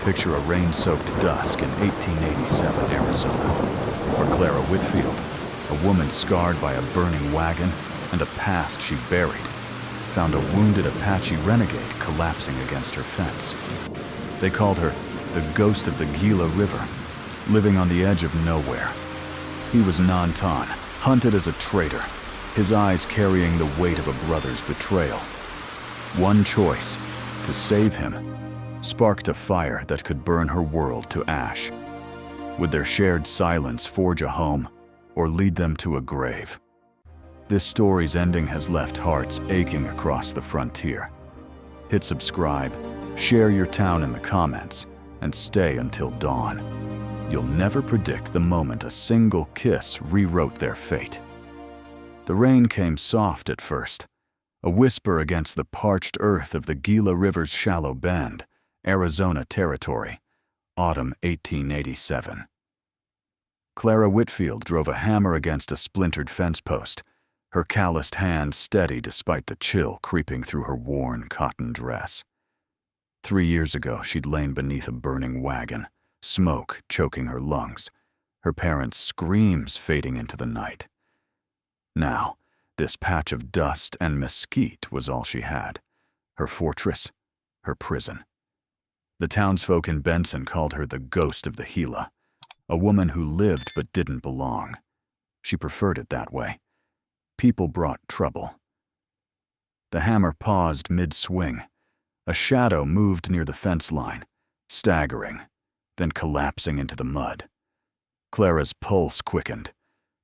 Picture a rain-soaked dusk in 1887 Arizona, where Clara Whitfield, a woman scarred by a burning wagon and a past she buried, found a wounded Apache renegade collapsing against her fence. They called her the ghost of the Gila River, living on the edge of nowhere. He was Nantan, hunted as a traitor, his eyes carrying the weight of a brother's betrayal. One choice, to save him, sparked a fire that could burn her world to ash. Would their shared silence forge a home or lead them to a grave? This story's ending has left hearts aching across the frontier. Hit subscribe, share your town in the comments, and stay until dawn. You'll never predict the moment a single kiss rewrote their fate. The rain came soft at first, a whisper against the parched earth of the Gila River's shallow bend, Arizona territory, autumn 1887. Clara Whitfield drove a hammer against a splintered fence post, her calloused hand steady despite the chill creeping through her worn cotton dress. 3 years ago, she'd lain beneath a burning wagon, smoke choking her lungs, her parents' screams fading into the night. Now, this patch of dust and mesquite was all she had, her fortress, her prison. The townsfolk in Benson called her the ghost of the Gila, a woman who lived but didn't belong. She preferred it that way. People brought trouble. The hammer paused mid-swing. A shadow moved near the fence line, staggering, then collapsing into the mud. Clara's pulse quickened.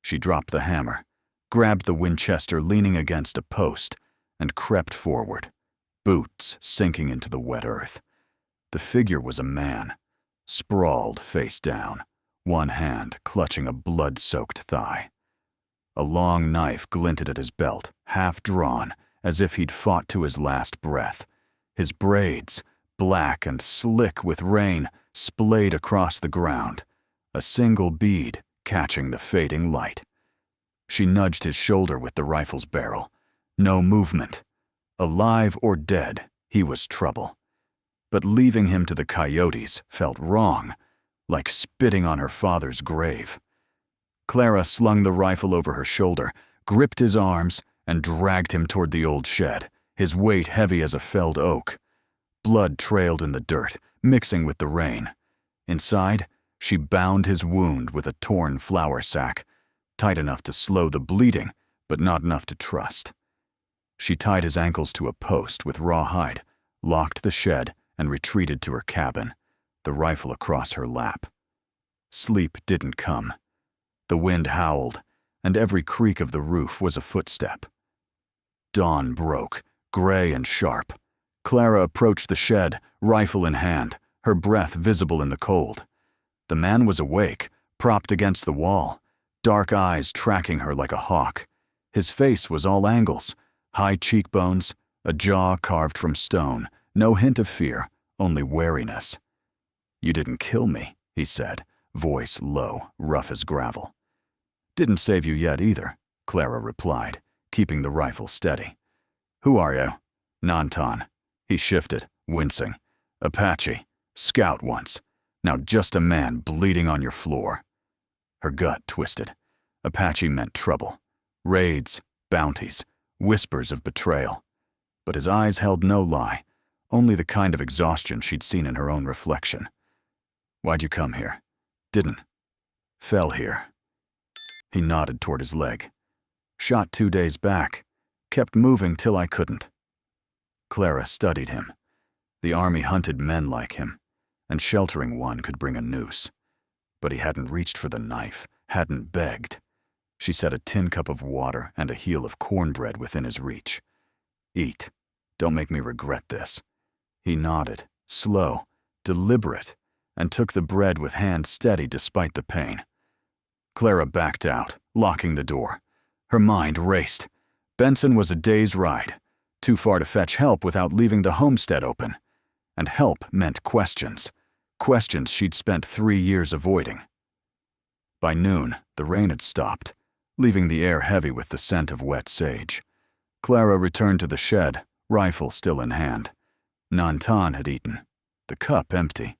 She dropped the hammer, grabbed the Winchester leaning against a post, and crept forward, boots sinking into the wet earth. The figure was a man, sprawled face down, one hand clutching a blood-soaked thigh. A long knife glinted at his belt, half drawn, as if he'd fought to his last breath. His braids, black and slick with rain, splayed across the ground, a single bead catching the fading light. She nudged his shoulder with the rifle's barrel. No movement. Alive or dead, he was trouble. But leaving him to the coyotes felt wrong, like spitting on her father's grave. Clara slung the rifle over her shoulder, gripped his arms, and dragged him toward the old shed, his weight heavy as a felled oak. Blood trailed in the dirt, mixing with the rain. Inside, she bound his wound with a torn flour sack, tight enough to slow the bleeding, but not enough to trust. She tied his ankles to a post with raw hide, locked the shed, and retreated to her cabin, the rifle across her lap. Sleep didn't come. The wind howled, and every creak of the roof was a footstep. Dawn broke, gray and sharp. Clara approached the shed, rifle in hand, her breath visible in the cold. The man was awake, propped against the wall, dark eyes tracking her like a hawk. His face was all angles, high cheekbones, a jaw carved from stone, no hint of fear, only wariness. "You didn't kill me," he said, voice low, rough as gravel. "Didn't save you yet either," Clara replied, keeping the rifle steady. "Who are you?" "Nantan." He shifted, wincing. "Apache. Scout once. Now just a man bleeding on your floor." Her gut twisted. Apache meant trouble. Raids, bounties, whispers of betrayal. But his eyes held no lie, only the kind of exhaustion she'd seen in her own reflection. "Why'd you come here?" "Didn't. Fell here." He nodded toward his leg. "Shot 2 days back. Kept moving till I couldn't." Clara studied him. The army hunted men like him, and sheltering one could bring a noose. But he hadn't reached for the knife, hadn't begged. She set a tin cup of water and a heel of cornbread within his reach. "Eat. Don't make me regret this." He nodded, slow, deliberate, and took the bread with hand steady despite the pain. Clara backed out, locking the door. Her mind raced. Benson was a day's ride, too far to fetch help without leaving the homestead open. And help meant questions. Questions she'd spent 3 years avoiding. By noon, the rain had stopped, leaving the air heavy with the scent of wet sage. Clara returned to the shed, rifle still in hand. Nantan had eaten, the cup empty.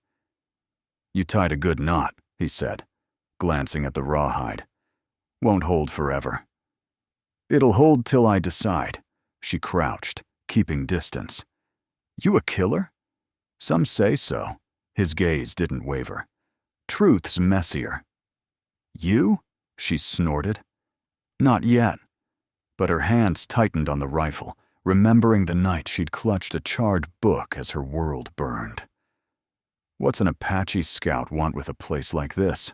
You tied a good knot, he said, glancing at the rawhide. Won't hold forever. It'll hold till I decide. She crouched, keeping distance. You a killer? Some say so. His gaze didn't waver. Truth's messier. You? She snorted. Not yet. But her hands tightened on the rifle, remembering the night she'd clutched a charred book as her world burned. What's an Apache scout want with a place like this?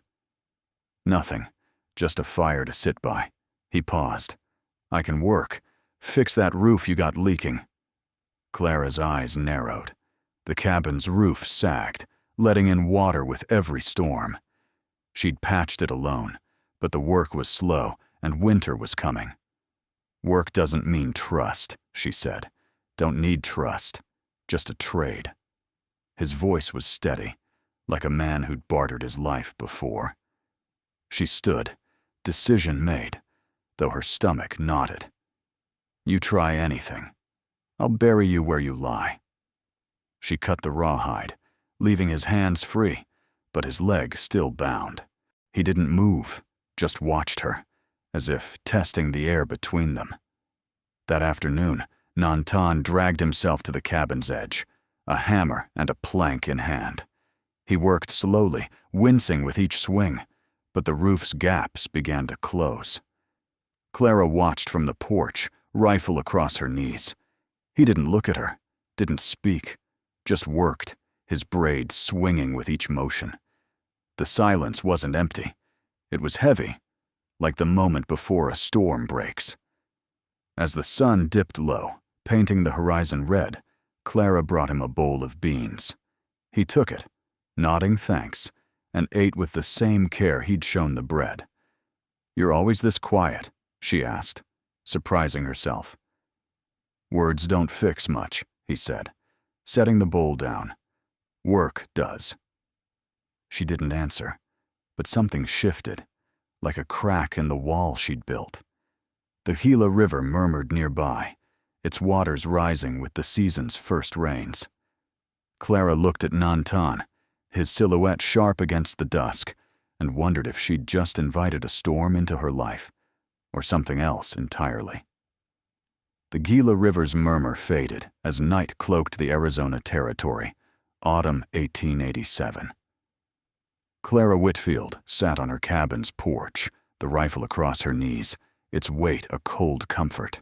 Nothing. Just a fire to sit by. He paused. I can work. Fix that roof you got leaking. Clara's eyes narrowed. The cabin's roof sagged, letting in water with every storm. She'd patched it alone, but the work was slow and winter was coming. Work doesn't mean trust, she said. Don't need trust, just a trade. His voice was steady, like a man who'd bartered his life before. She stood, decision made, though her stomach knotted. You try anything. I'll bury you where you lie. She cut the rawhide, leaving his hands free, but his leg still bound. He didn't move, just watched her, as if testing the air between them. That afternoon, Nantan dragged himself to the cabin's edge, a hammer and a plank in hand. He worked slowly, wincing with each swing, but the roof's gaps began to close. Clara watched from the porch, rifle across her knees. He didn't look at her, didn't speak, just worked, his braid swinging with each motion. The silence wasn't empty. It was heavy, like the moment before a storm breaks. As the sun dipped low, painting the horizon red, Clara brought him a bowl of beans. He took it, nodding thanks, and ate with the same care he'd shown the bread. You're always this quiet, she asked, surprising herself. Words don't fix much, he said, setting the bowl down. Work does. She didn't answer, but something shifted, like a crack in the wall she'd built. The Gila River murmured nearby, its waters rising with the season's first rains. Clara looked at Nantan, his silhouette sharp against the dusk, and wondered if she'd just invited a storm into her life, or something else entirely. The Gila River's murmur faded as night cloaked the Arizona territory, autumn 1887. Clara Whitfield sat on her cabin's porch, the rifle across her knees, its weight a cold comfort.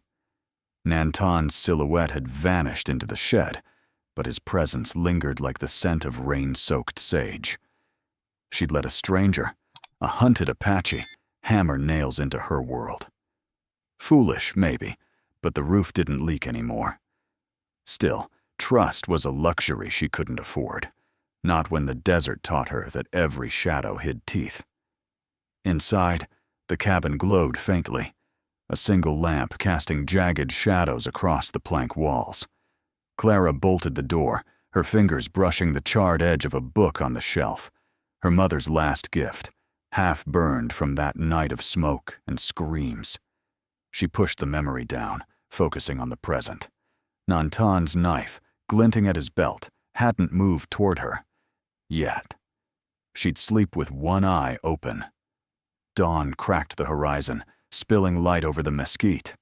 Nantan's silhouette had vanished into the shed, but his presence lingered like the scent of rain-soaked sage. She'd let a stranger, a hunted Apache, hammer nails into her world. Foolish, maybe, but the roof didn't leak anymore. Still, trust was a luxury she couldn't afford, not when the desert taught her that every shadow hid teeth. Inside, the cabin glowed faintly, a single lamp casting jagged shadows across the plank walls. Clara bolted the door, her fingers brushing the charred edge of a book on the shelf, her mother's last gift, half burned from that night of smoke and screams. She pushed the memory down, focusing on the present. Nantan's knife, glinting at his belt, hadn't moved toward her. Yet. She'd sleep with one eye open. Dawn cracked the horizon, spilling light over the mesquite.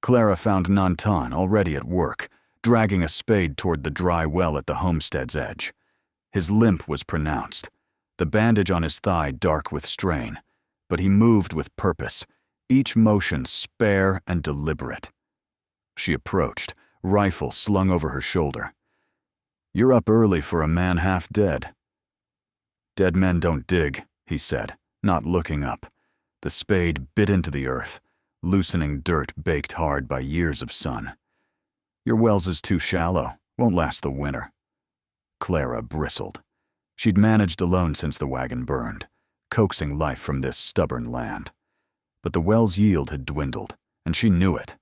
Clara found Nantan already at work, dragging a spade toward the dry well at the homestead's edge. His limp was pronounced, the bandage on his thigh dark with strain, but he moved with purpose, each motion spare and deliberate. She approached, rifle slung over her shoulder. You're up early for a man half dead. Dead men don't dig, he said, not looking up. The spade bit into the earth, loosening dirt baked hard by years of sun. Your wells is too shallow, won't last the winter. Clara bristled. She'd managed alone since the wagon burned, coaxing life from this stubborn land. But the well's yield had dwindled, and she knew it.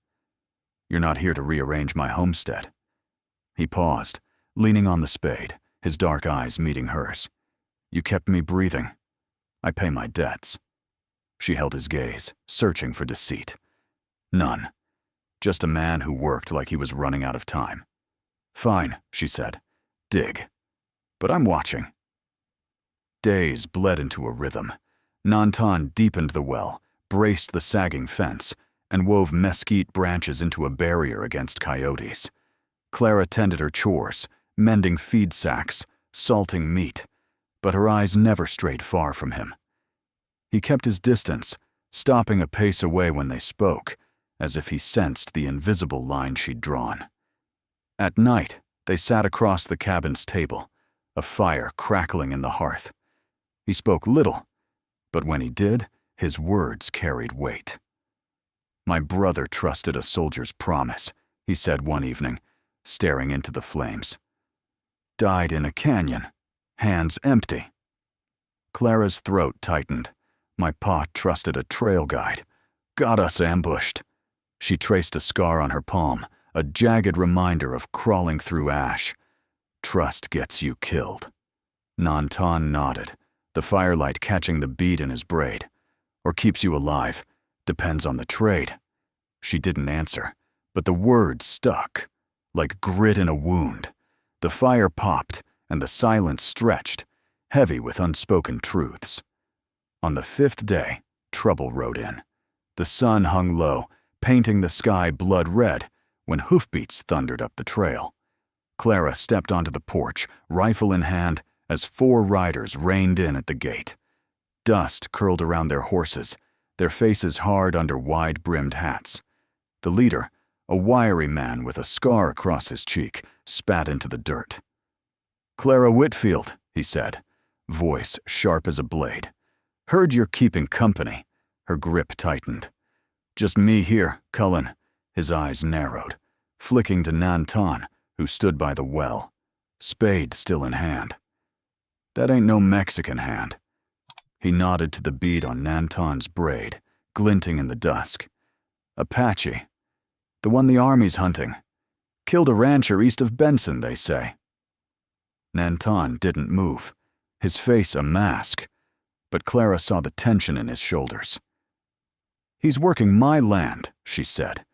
You're not here to rearrange my homestead. He paused, leaning on the spade, his dark eyes meeting hers. You kept me breathing. I pay my debts. She held his gaze, searching for deceit. None. Just a man who worked like he was running out of time. Fine, she said. Dig. But I'm watching. days bled into a rhythm. Nantan deepened the well, braced the sagging fence, and wove mesquite branches into a barrier against coyotes. Clara tended her chores, mending feed sacks, salting meat, but her eyes never strayed far from him. He kept his distance, stopping a pace away when they spoke, as if he sensed the invisible line she'd drawn. At night, they sat across the cabin's table, a fire crackling in the hearth. He spoke little, but when he did, his words carried weight. "My brother trusted a soldier's promise," he said one evening, staring into the flames. "Died in a canyon, hands empty." Clara's throat tightened. "My pa trusted a trail guide. Got us ambushed." She traced a scar on her palm, a jagged reminder of crawling through ash. "Trust gets you killed." Nantan nodded, the firelight catching the bead in his braid. "Or keeps you alive. Depends on the trade." She didn't answer, but the words stuck, like grit in a wound. The fire popped, and the silence stretched, heavy with unspoken truths. On the 5th day, trouble rode in. The sun hung low, painting the sky blood red, when hoofbeats thundered up the trail. Clara stepped onto the porch, rifle in hand, as 4 riders reined in at the gate. Dust curled around their horses, their faces hard under wide-brimmed hats. The leader, a wiry man with a scar across his cheek, spat into the dirt. "Clara Whitfield," he said, voice sharp as a blade. "Heard you're keeping company." Her grip tightened. "Just me here, Cullen." His eyes narrowed, flicking to Nantan, who stood by the well, spade still in hand. "That ain't no Mexican hand." He nodded to the bead on Nantan's braid, glinting in the dusk. "Apache. The one the army's hunting. Killed a rancher east of Benson, they say." Nantan didn't move, his face a mask, but Clara saw the tension in his shoulders. "He's working my land," she said,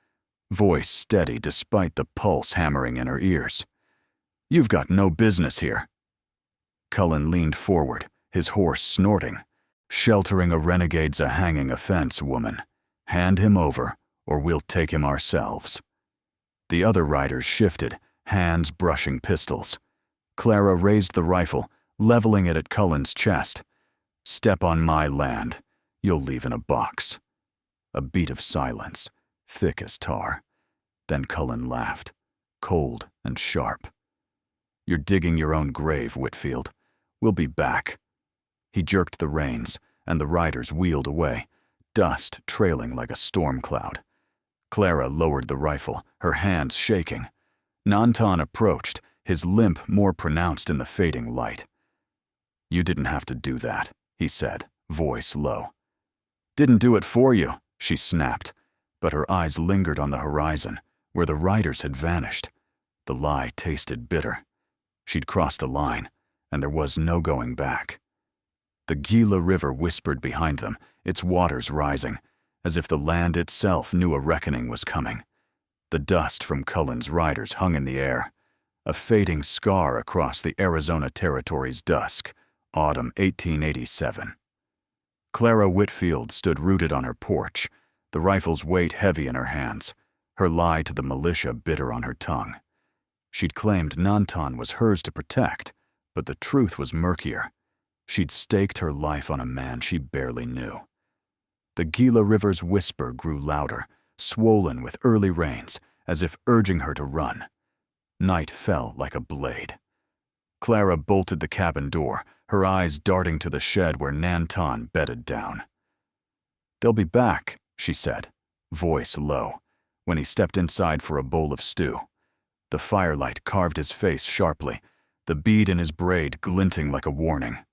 voice steady despite the pulse hammering in her ears. "You've got no business here." Cullen leaned forward, his horse snorting. "Sheltering a renegade's a hanging offense, woman. Hand him over, or we'll take him ourselves." The other riders shifted, hands brushing pistols. Clara raised the rifle, leveling it at Cullen's chest. "Step on my land, you'll leave in a box." A beat of silence, thick as tar. Then Cullen laughed, cold and sharp. "You're digging your own grave, Whitfield. We'll be back." He jerked the reins, and the riders wheeled away, dust trailing like a storm cloud. Clara lowered the rifle, her hands shaking. Nantan approached, his limp more pronounced in the fading light. "You didn't have to do that," he said, voice low. "Didn't do it for you," she snapped, but her eyes lingered on the horizon, where the riders had vanished. The lie tasted bitter. She'd crossed a line, and there was no going back. The Gila River whispered behind them, its waters rising, as if the land itself knew a reckoning was coming. The dust from Cullen's riders hung in the air, a fading scar across the Arizona Territory's dusk, autumn 1887. Clara Whitfield stood rooted on her porch, the rifle's weight heavy in her hands, her lie to the militia bitter on her tongue. She'd claimed Nantan was hers to protect, but the truth was murkier. She'd staked her life on a man she barely knew. The Gila River's whisper grew louder, swollen with early rains, as if urging her to run. Night fell like a blade. Clara bolted the cabin door, her eyes darting to the shed where Nantan bedded down. "They'll be back," she said, voice low, when he stepped inside for a bowl of stew. The firelight carved his face sharply, the bead in his braid glinting like a warning.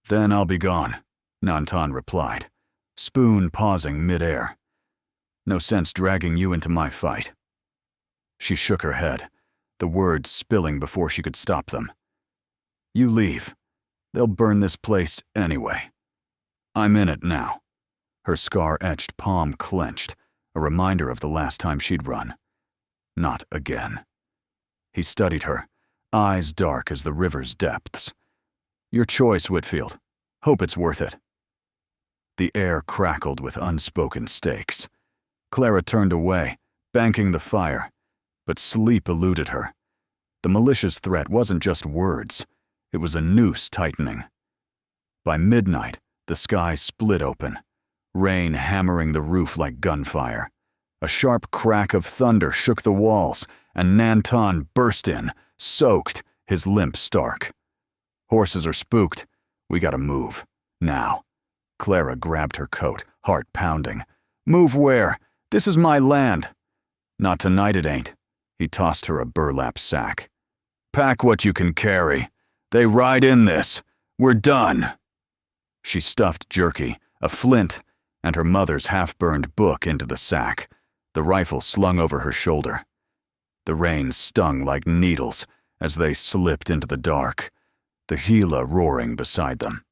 "Then I'll be gone," Nantan replied, spoon pausing mid-air. "No sense dragging you into my fight." She shook her head, the words spilling before she could stop them. "You leave. They'll burn this place anyway. I'm in it now." Her scar-etched palm clenched, a reminder of the last time she'd run. Not again. He studied her, eyes dark as the river's depths. Your choice, Whitfield. Hope it's worth it. The air crackled with unspoken stakes. Clara turned away, banking the fire, but sleep eluded her. The militia's threat wasn't just words, it was a noose tightening. By midnight, the sky split open, rain hammering the roof like gunfire. A sharp crack of thunder shook the walls, and Nantan burst in, soaked, his limp stark. Horses are spooked. We gotta move. Now. Clara grabbed her coat, heart pounding. Move where? This is my land. Not tonight it ain't. He tossed her a burlap sack. Pack what you can carry. They ride in this. We're done. She stuffed jerky, a flint, and her mother's half-burned book into the sack, the rifle slung over her shoulder. The rain stung like needles as they slipped into the dark, the Gila roaring beside them.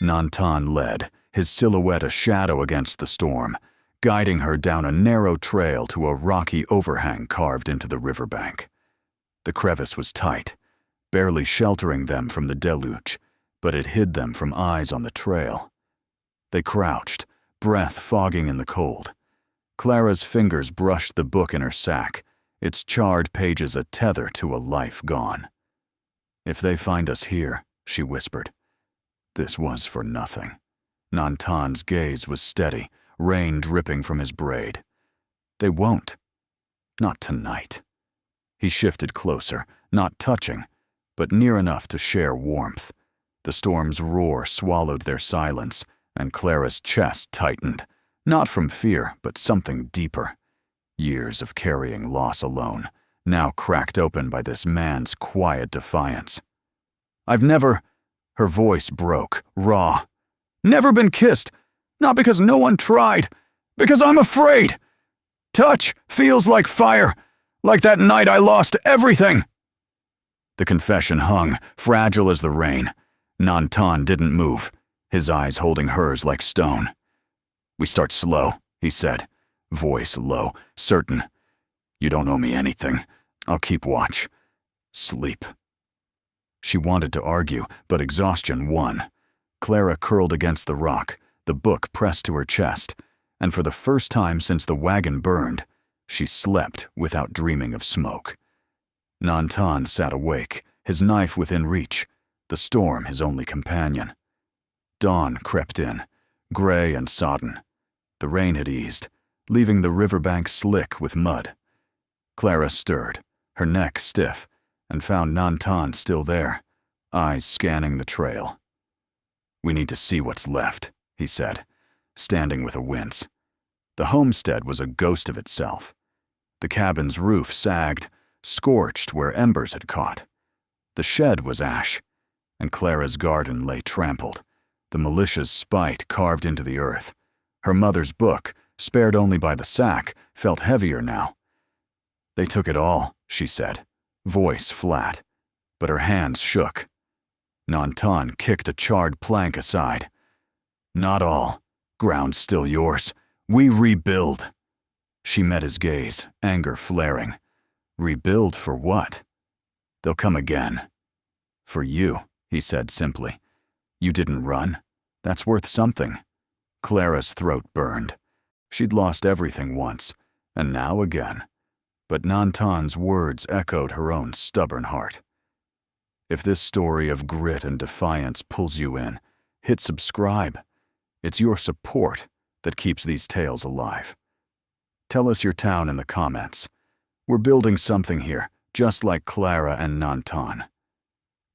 Nantan led, his silhouette a shadow against the storm, guiding her down a narrow trail to a rocky overhang carved into the riverbank. The crevice was tight, barely sheltering them from the deluge, but it hid them from eyes on the trail. They crouched, breath fogging in the cold. Clara's fingers brushed the book in her sack, its charred pages a tether to a life gone. If they find us here, she whispered. This was for nothing. Nantan's gaze was steady, rain dripping from his braid. They won't. Not tonight. He shifted closer, not touching, but near enough to share warmth. The storm's roar swallowed their silence, and Clara's chest tightened, not from fear, but something deeper. Years of carrying loss alone, now cracked open by this man's quiet defiance. I've never... Her voice broke, raw. Never been kissed, not because no one tried, because I'm afraid. Touch feels like fire, like that night I lost everything. The confession hung, fragile as the rain. Nantan didn't move, his eyes holding hers like stone. We start slow, he said, voice low, certain. You don't owe me anything. I'll keep watch. Sleep. She wanted to argue, but exhaustion won. Clara curled against the rock, the book pressed to her chest, and for the first time since the wagon burned, she slept without dreaming of smoke. Nantan sat awake, his knife within reach, the storm his only companion. Dawn crept in, gray and sodden. The rain had eased, leaving the riverbank slick with mud. Clara stirred, her neck stiff, and found Nantan still there, eyes scanning the trail. We need to see what's left, he said, standing with a wince. The homestead was a ghost of itself. The cabin's roof sagged, scorched where embers had caught. The shed was ash, and Clara's garden lay trampled, the militia's spite carved into the earth. Her mother's book, spared only by the sack, felt heavier now. They took it all, she said, voice flat, but her hands shook. Nantan kicked a charred plank aside. Not all. Ground's still yours. We rebuild. She met his gaze, anger flaring. Rebuild for what? They'll come again. For you, he said simply. You didn't run. That's worth something. Clara's throat burned. She'd lost everything once, and now again. But Nantan's words echoed her own stubborn heart. If this story of grit and defiance pulls you in, hit subscribe. It's your support that keeps these tales alive. Tell us your town in the comments. We're building something here, just like Clara and Nantan.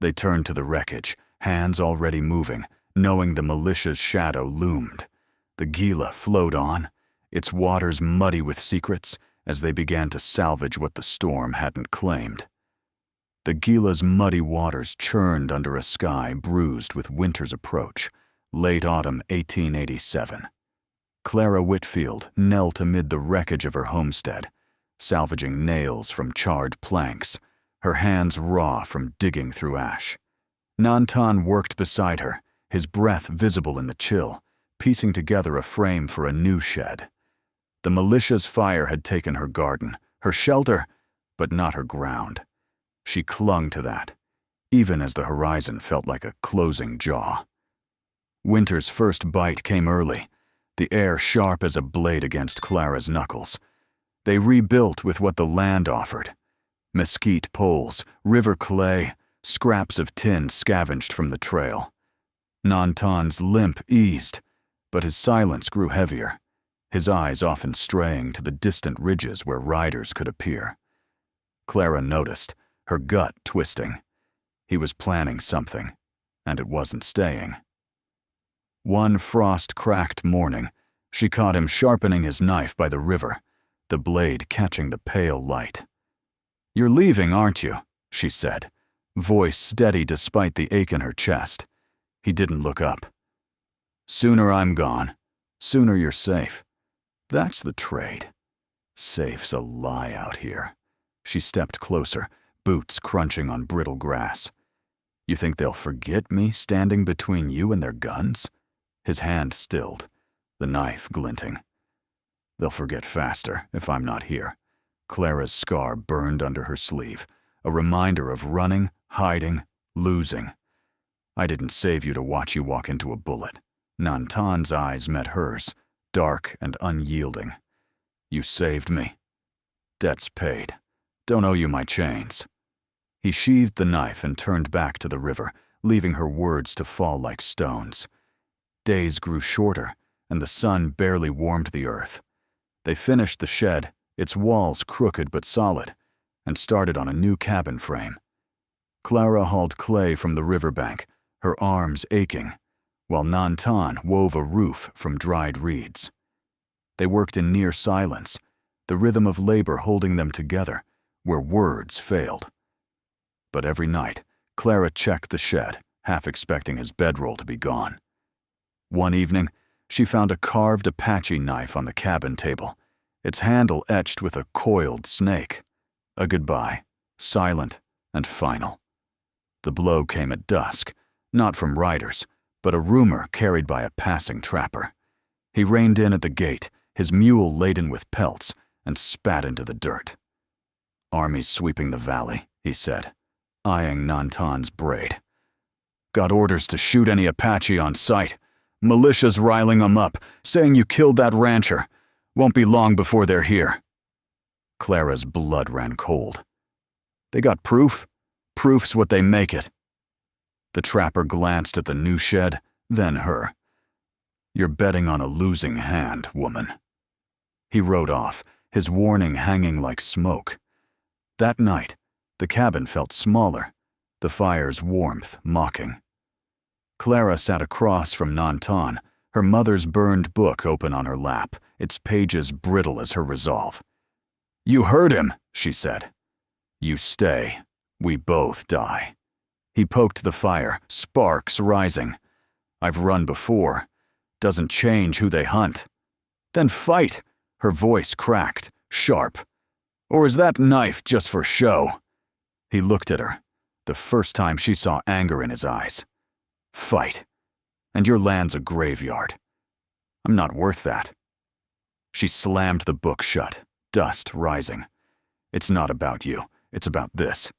They turned to the wreckage, hands already moving, knowing the militia's shadow loomed. The Gila flowed on, its waters muddy with secrets, as they began to salvage what the storm hadn't claimed. The Gila's muddy waters churned under a sky bruised with winter's approach, late autumn 1887. Clara Whitfield knelt amid the wreckage of her homestead, salvaging nails from charred planks, her hands raw from digging through ash. Nantan worked beside her, his breath visible in the chill, piecing together a frame for a new shed. The militia's fire had taken her garden, her shelter, but not her ground. She clung to that. even as the horizon felt like a closing jaw. Winter's first bite came early, the air sharp as a blade against Clara's knuckles. They rebuilt with what the land offered: mesquite poles, river clay, scraps of tin scavenged from the trail. Nantan's limp eased, but his silence grew heavier, his eyes often straying to the distant ridges where riders could appear. Clara noticed, her gut twisting. He was planning something, and it wasn't staying. One frost-cracked morning, she caught him sharpening his knife by the river, the blade catching the pale light. "You're leaving, aren't you?" she said, voice steady despite the ache in her chest. He didn't look up. "Sooner I'm gone, sooner you're safe. That's the trade. Safe's a lie out here." She stepped closer, boots crunching on brittle grass. "You think they'll forget me standing between you and their guns?" His hand stilled, the knife glinting. "They'll forget faster if I'm not here." Clara's scar burned under her sleeve, a reminder of running, hiding, losing. "I didn't save you to watch you walk into a bullet." Nantan's eyes met hers, dark and unyielding. "You saved me. Debt's paid. Don't owe you my chains." He sheathed the knife and turned back to the river, leaving her words to fall like stones. Days grew shorter, and the sun barely warmed the earth. They finished the shed, its walls crooked but solid, and started on a new cabin frame. Clara hauled clay from the riverbank, her arms aching, while Nantan wove a roof from dried reeds. They worked in near silence, the rhythm of labor holding them together, where words failed. But every night, Clara checked the shed, half expecting his bedroll to be gone. One evening, she found a carved Apache knife on the cabin table, its handle etched with a coiled snake. A goodbye, silent and final. The blow came at dusk, not from riders, but a rumor carried by a passing trapper. He reined in at the gate, his mule laden with pelts, and spat into the dirt. "Army's sweeping the valley," he said, eyeing Nantan's braid. "Got orders to shoot any Apache on sight. Militia's riling 'em up, saying you killed that rancher. Won't be long before they're here." Clara's blood ran cold. "They got proof? Proof's what they make it." The trapper glanced at the new shed, then her. "You're betting on a losing hand, woman." He rode off, his warning hanging like smoke. That night, the cabin felt smaller, the fire's warmth mocking. Clara sat across from Nantan, her mother's burned book open on her lap, its pages brittle as her resolve. "You heard him," she said. "You stay. We both die." He poked the fire, sparks rising. "I've run before. Doesn't change who they hunt." "Then fight," her voice cracked, sharp. "Or is that knife just for show?" He looked at her, the first time she saw anger in his eyes. "Fight. And your land's a graveyard. I'm not worth that." She slammed the book shut, dust rising. "It's not about you. It's about this."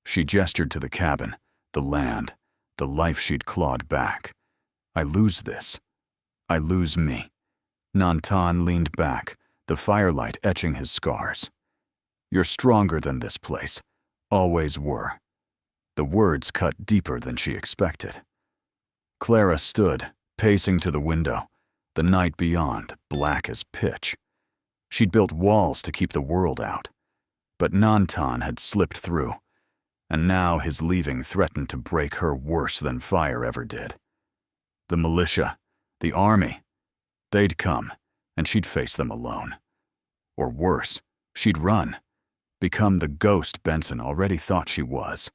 She gestured to the cabin, the land, the life she'd clawed back. "I lose this. I lose me." Nantan leaned back, the firelight etching his scars. "You're stronger than this place. Always were." The words cut deeper than she expected. Clara stood, pacing to the window, the night beyond black as pitch. She'd built walls to keep the world out, but Nantan had slipped through, and now his leaving threatened to break her worse than fire ever did. The militia, the army, they'd come, and she'd face them alone. Or worse, she'd run, become the ghost Benson already thought she was.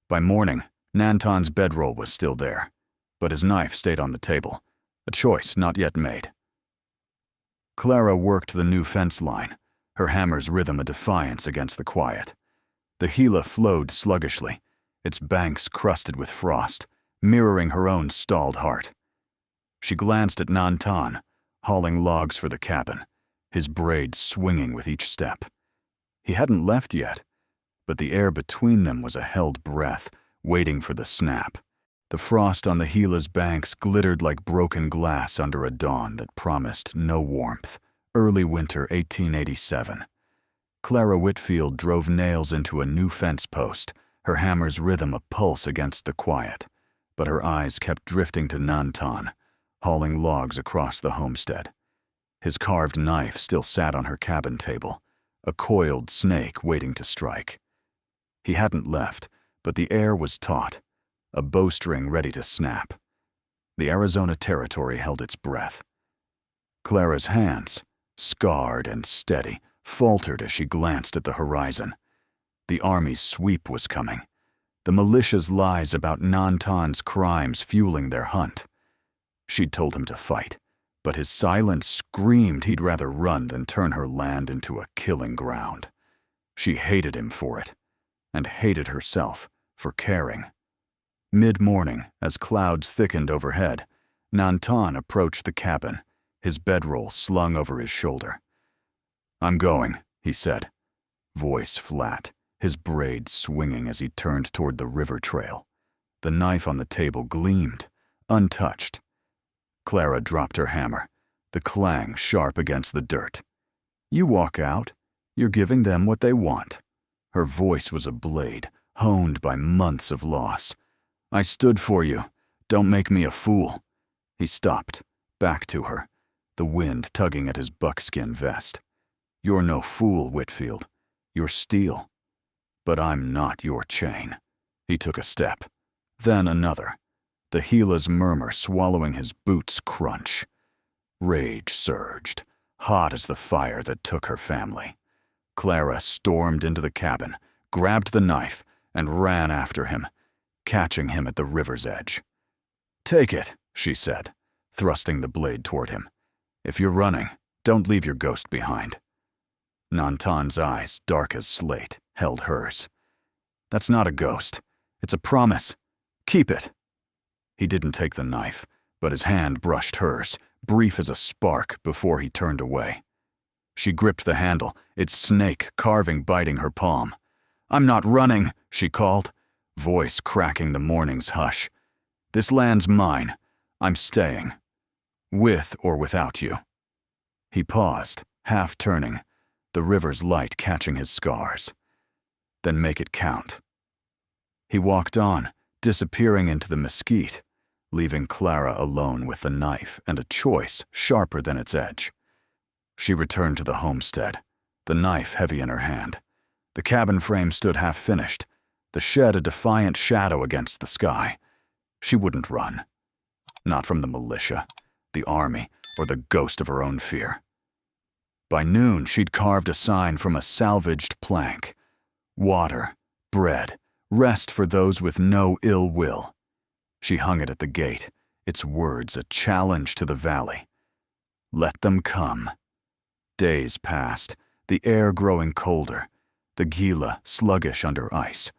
By morning, Nantan's bedroll was still there, but his knife stayed on the table, a choice not yet made. Clara worked the new fence line, her hammer's rhythm a defiance against the quiet. The Gila flowed sluggishly, its banks crusted with frost, mirroring her own stalled heart. She glanced at Nantan, hauling logs for the cabin, his braids swinging with each step. He hadn't left yet, but the air between them was a held breath, waiting for the snap. The frost on the Gila's banks glittered like broken glass under a dawn that promised no warmth. Early winter 1887. Clara Whitfield drove nails into a new fence post, her hammer's rhythm a pulse against the quiet, but her eyes kept drifting to Nantan, hauling logs across the homestead. His carved knife still sat on her cabin table, a coiled snake waiting to strike. He hadn't left, but the air was taut, a bowstring ready to snap. The Arizona Territory held its breath. Clara's hands, scarred and steady, faltered as she glanced at the horizon. The Army's sweep was coming, the militia's lies about Nantan's crimes fueling their hunt. She'd told him to fight, but his silence screamed he'd rather run than turn her land into a killing ground. She hated him for it, and hated herself for caring. Mid-morning, as clouds thickened overhead, Nantan approached the cabin, his bedroll slung over his shoulder. "I'm going," he said, voice flat, his braids swinging as he turned toward the river trail. The knife on the table gleamed, untouched. Clara dropped her hammer, the clang sharp against the dirt. "You walk out. You're giving them what they want." Her voice was a blade, honed by months of loss. "I stood for you. Don't make me a fool." He stopped, back to her, the wind tugging at his buckskin vest. "You're no fool, Whitfield. You're steel. But I'm not your chain." He took a step, then another, the Gila's murmur swallowing his boots' crunch. Rage surged, hot as the fire that took her family. Clara stormed into the cabin, grabbed the knife, and ran after him, catching him at the river's edge. "Take it," she said, thrusting the blade toward him. "If you're running, don't leave your ghost behind." Nantan's eyes, dark as slate, held hers. "That's not a ghost. It's a promise. Keep it." He didn't take the knife, but his hand brushed hers, brief as a spark, before he turned away. She gripped the handle, its snake carving biting her palm. "I'm not running," she called, voice cracking the morning's hush. "This land's mine. I'm staying. With or without you." He paused, half turning, the river's light catching his scars. "Then make it count." He walked on, disappearing into the mesquite, leaving Clara alone with the knife and a choice sharper than its edge. She returned to the homestead, the knife heavy in her hand. The cabin frame stood half-finished, the shed a defiant shadow against the sky. She wouldn't run. Not from the militia, the army, or the ghost of her own fear. By noon, she'd carved a sign from a salvaged plank. Water, bread, rest for those with no ill will. She hung it at the gate, its words a challenge to the valley. Let them come. Days passed, the air growing colder, the Gila sluggish under ice.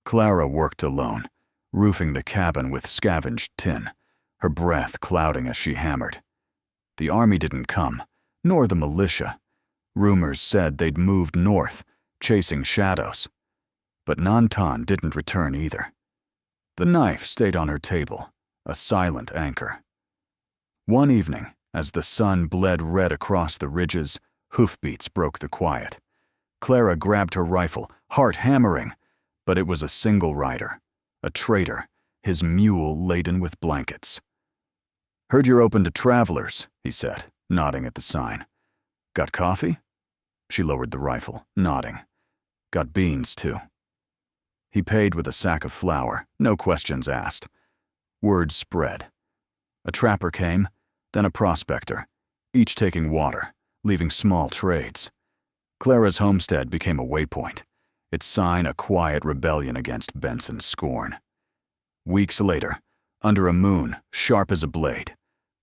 Clara worked alone, roofing the cabin with scavenged tin, her breath clouding as she hammered. The army didn't come, nor the militia. Rumors said they'd moved north, chasing shadows. But Nantan didn't return either. The knife stayed on her table, a silent anchor. One evening, as the sun bled red across the ridges, hoofbeats broke the quiet. Clara grabbed her rifle, heart hammering, but it was a single rider, a trader, his mule laden with blankets. "Heard you're open to travelers," he said, nodding at the sign. "Got coffee?" She lowered the rifle, nodding. "Got beans, too." He paid with a sack of flour, no questions asked. Word spread. A trapper came, then a prospector, each taking water, leaving small trades. Clara's homestead became a waypoint, its sign a quiet rebellion against Benson's scorn. Weeks later, under a moon sharp as a blade,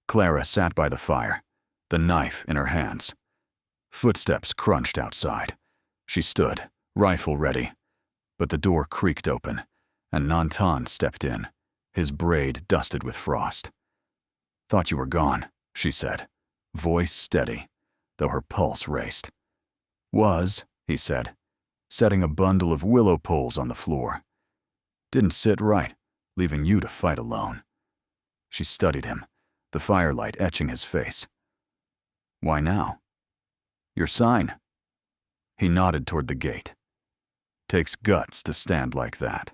Clara sat by the fire, the knife in her hands. Footsteps crunched outside. She stood, rifle ready, but the door creaked open, and Nantan stepped in, his braid dusted with frost. "Thought you were gone," she said, voice steady, though her pulse raced. "Was," he said. setting a bundle of willow poles on the floor. Didn't sit right, leaving you to fight alone. She studied him, the firelight etching his face. Why now? Your sign. He nodded toward the gate. Takes guts to stand like that.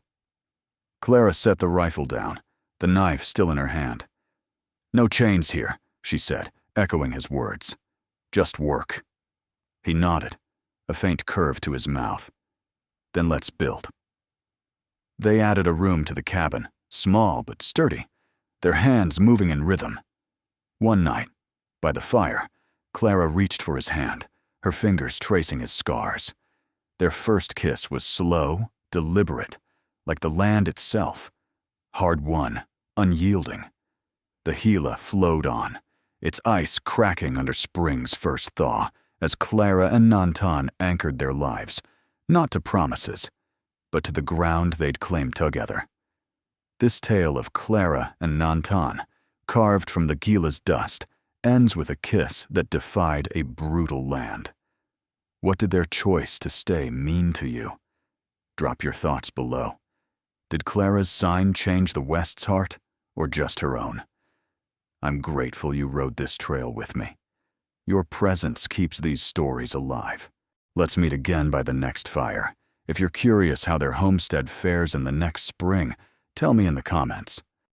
Clara set the rifle down, the knife still in her hand. No chains here, she said, echoing his words. Just work. He nodded, a faint curve to his mouth. Then let's build. They added a room to the cabin, small but sturdy, their hands moving in rhythm. One night, by the fire, Clara reached for his hand, her fingers tracing his scars. Their first kiss was slow, deliberate, like the land itself. Hard-won, unyielding. The Gila flowed on, its ice cracking under spring's first thaw, as Clara and Nantan anchored their lives, not to promises, but to the ground they'd claimed together. This tale of Clara and Nantan, carved from the Gila's dust, ends with a kiss that defied a brutal land. What did their choice to stay mean to you? Drop your thoughts below. Did Clara's sign change the West's heart, or just her own? I'm grateful you rode this trail with me. Your presence keeps these stories alive. Let's meet again by the next fire. If you're curious how their homestead fares in the next spring, tell me in the comments.